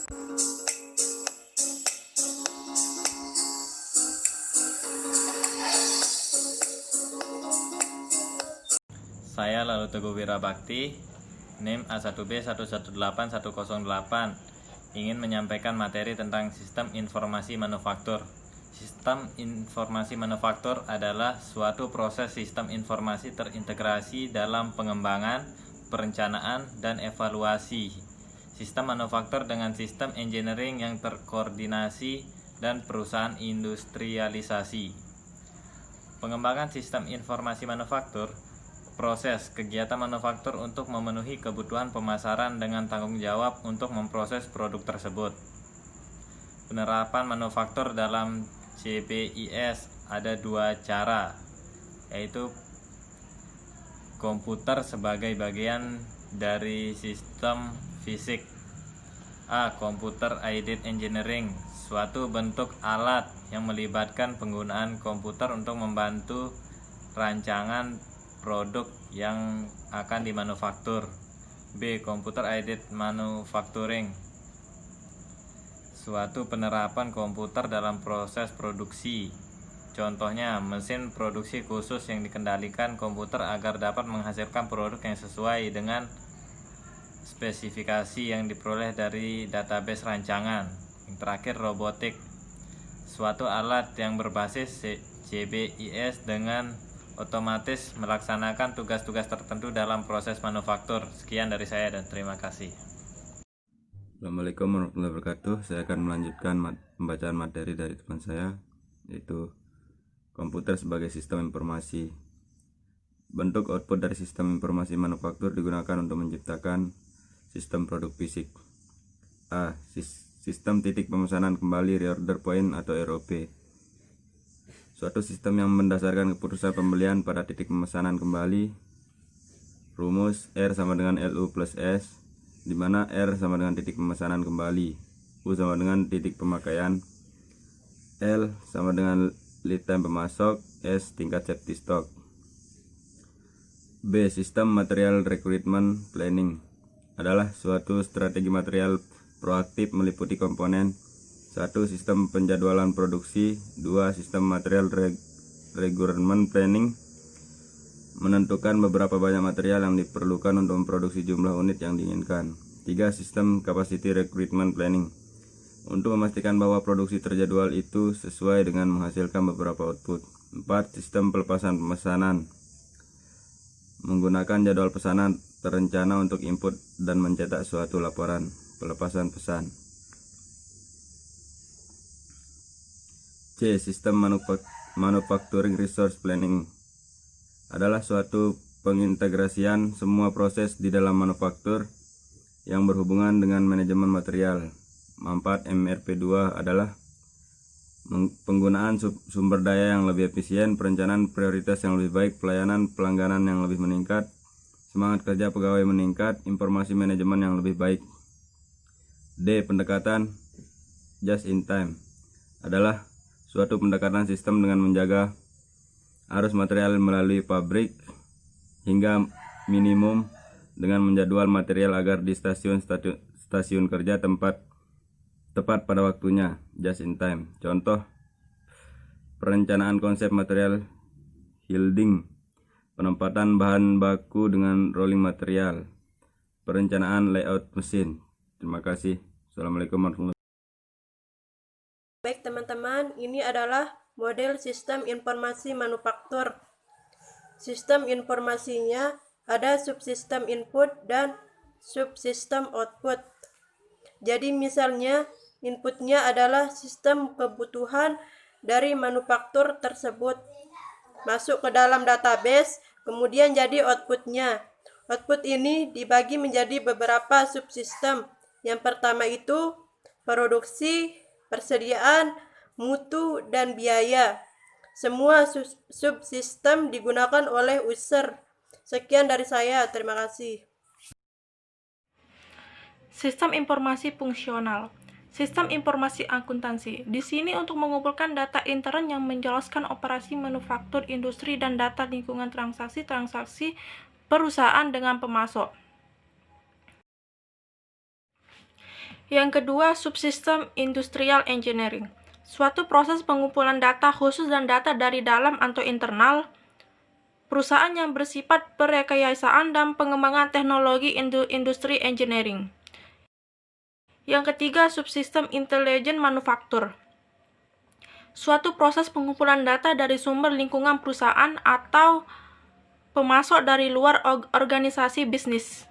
Saya Lalu Teguh Wirabakti, NIM A1B118108, ingin menyampaikan materi tentang sistem informasi manufaktur. Sistem informasi manufaktur adalah suatu proses sistem informasi terintegrasi dalam pengembangan, perencanaan, dan evaluasi sistem manufaktur dengan sistem engineering yang terkoordinasi dan perusahaan industrialisasi. Pengembangan sistem informasi manufaktur, proses kegiatan manufaktur untuk memenuhi kebutuhan pemasaran dengan tanggung jawab untuk memproses produk tersebut. Penerapan manufaktur dalam CBIS ada dua cara, yaitu komputer sebagai bagian dari sistem fisik. A. Computer Aided Engineering, suatu bentuk alat yang melibatkan penggunaan komputer untuk membantu rancangan produk yang akan dimanufaktur. B. Computer Aided Manufacturing, suatu penerapan komputer dalam proses produksi. Contohnya, mesin produksi khusus yang dikendalikan komputer agar dapat menghasilkan produk yang sesuai dengan spesifikasi yang diperoleh dari database rancangan. Yang terakhir, robotik, suatu alat yang berbasis CBIS dengan otomatis melaksanakan tugas-tugas tertentu dalam proses manufaktur. Sekian dari saya dan terima kasih. Assalamualaikum warahmatullahi wabarakatuh. Saya akan melanjutkan pembacaan materi dari teman saya, yaitu komputer sebagai sistem informasi. Bentuk output dari sistem informasi manufaktur digunakan untuk menciptakan sistem produk fisik. A. Sistem titik pemesanan kembali reorder point atau ROP, suatu sistem yang mendasarkan keputusan pembelian pada titik pemesanan kembali. Rumus R sama dengan LU plus S, di mana R sama dengan titik pemesanan kembali, U sama dengan titik pemakaian, L sama dengan lead time pemasok, S tingkat safety stock. B. Sistem material recruitment planning adalah suatu strategi material proaktif meliputi komponen: 1. Sistem penjadwalan produksi. 2. Sistem material requirement planning, menentukan beberapa banyak material yang diperlukan untuk memproduksi jumlah unit yang diinginkan. 3. Sistem capacity recruitment planning, untuk memastikan bahwa produksi terjadwal itu sesuai dengan menghasilkan beberapa output. 4. Sistem pelepasan pemesanan, menggunakan jadwal pesanan terencana untuk input dan mencetak suatu laporan pelepasan pesan. C. Sistem manufacturing resource planning adalah suatu pengintegrasian semua proses di dalam manufaktur yang berhubungan dengan manajemen material. Manfaat MRP2 adalah penggunaan sumber daya yang lebih efisien, perencanaan prioritas yang lebih baik, pelayanan pelanggan yang lebih meningkat, semangat kerja pegawai meningkat, informasi manajemen yang lebih baik. D. Pendekatan just in time adalah suatu pendekatan sistem dengan menjaga arus material melalui pabrik hingga minimum dengan menjadwal material agar di stasiun kerja tepat pada waktunya, just in time. Contoh: perencanaan konsep material yielding, penempatan bahan baku dengan rolling material, perencanaan layout mesin. Terima kasih. Assalamualaikum warahmatullahi wabarakatuh. Baik teman-teman, ini adalah model sistem informasi manufaktur. Sistem informasinya ada subsistem input dan subsistem output. Jadi misalnya inputnya adalah sistem kebutuhan dari manufaktur tersebut masuk ke dalam database, kemudian jadi outputnya. Output ini dibagi menjadi beberapa subsistem. Yang pertama itu produksi, persediaan, mutu, dan biaya. Semua subsistem digunakan oleh user. Sekian dari saya, terima kasih. Sistem informasi fungsional. Sistem informasi akuntansi. Di sini untuk mengumpulkan data intern yang menjelaskan operasi manufaktur industri dan data lingkungan transaksi perusahaan dengan pemasok. Yang kedua, subsistem industrial engineering. Suatu proses pengumpulan data khusus dan data dari dalam atau internal perusahaan yang bersifat perekayasaan dan pengembangan teknologi industri engineering. Yang ketiga, subsistem intelligent manufaktur. Suatu proses pengumpulan data dari sumber lingkungan perusahaan atau pemasok dari luar organisasi bisnis.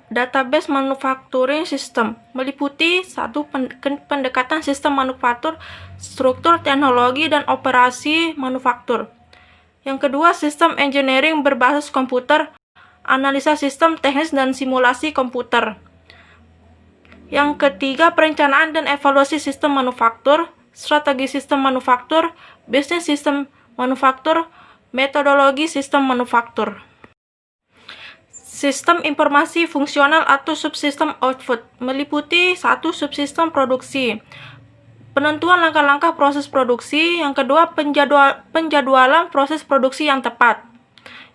Database manufacturing system meliputi satu pendekatan sistem manufaktur, struktur teknologi, dan operasi manufaktur. Yang kedua, sistem engineering berbasis komputer, analisa sistem teknis dan simulasi komputer. Yang ketiga, perencanaan dan evaluasi sistem manufaktur, strategi sistem manufaktur, bisnis sistem manufaktur, metodologi sistem manufaktur. Sistem informasi fungsional atau subsistem output meliputi satu subsistem produksi, penentuan langkah-langkah proses produksi. Yang kedua, penjadwalan proses produksi yang tepat.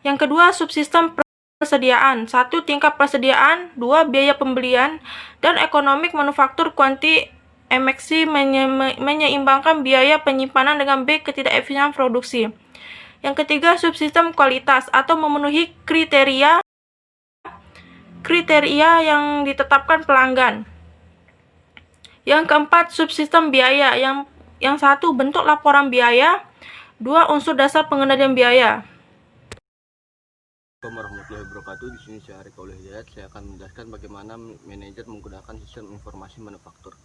Yang kedua, subsistem persediaan. Satu, tingkat persediaan. Dua, biaya pembelian. Dan ekonomik manufaktur kuanti MXC menyeimbangkan biaya penyimpanan dengan B, ketidakefisien produksi. Yang ketiga, subsistem kualitas atau memenuhi kriteria yang ditetapkan pelanggan. Yang keempat, subsistem biaya. Yang satu, bentuk laporan biaya. Dua, unsur dasar pengendalian biaya. Assalamualaikum warahmatullahi wabarakatuh. Di sini saya Arif Kaulih Hidayat. Saya akan menjelaskan bagaimana manajer menggunakan sistem informasi manufaktur.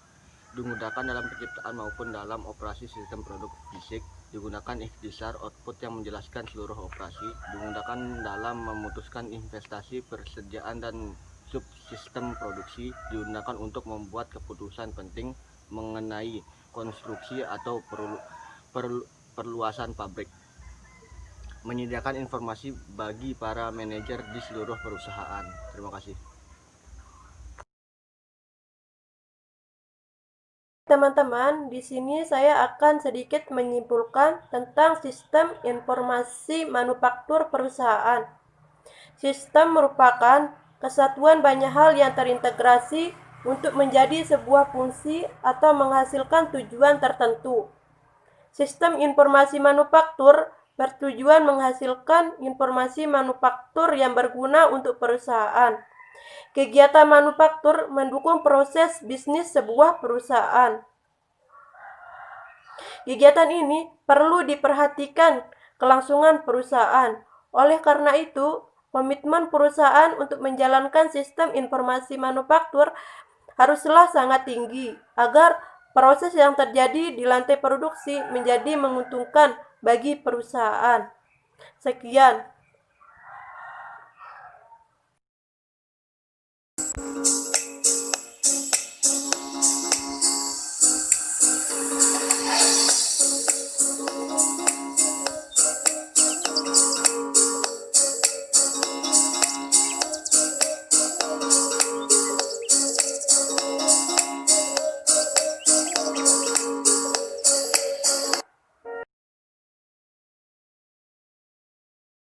Digunakan dalam penciptaan maupun dalam operasi sistem produk fisik. Digunakan ikhtisar output yang menjelaskan seluruh operasi. Digunakan dalam memutuskan investasi, persediaan, dan subsistem produksi. Digunakan untuk membuat keputusan penting mengenai konstruksi atau perluasan pabrik. Menyediakan informasi bagi para manajer di seluruh perusahaan. Terima kasih. Teman-teman, di sini saya akan sedikit menyimpulkan tentang sistem informasi manufaktur perusahaan. Sistem merupakan kesatuan banyak hal yang terintegrasi untuk menjadi sebuah fungsi atau menghasilkan tujuan tertentu. Sistem informasi manufaktur bertujuan menghasilkan informasi manufaktur yang berguna untuk perusahaan. Kegiatan manufaktur mendukung proses bisnis sebuah perusahaan. Kegiatan ini perlu diperhatikan kelangsungan perusahaan. Oleh karena itu, komitmen perusahaan untuk menjalankan sistem informasi manufaktur haruslah sangat tinggi agar proses yang terjadi di lantai produksi menjadi menguntungkan bagi perusahaan. Sekian.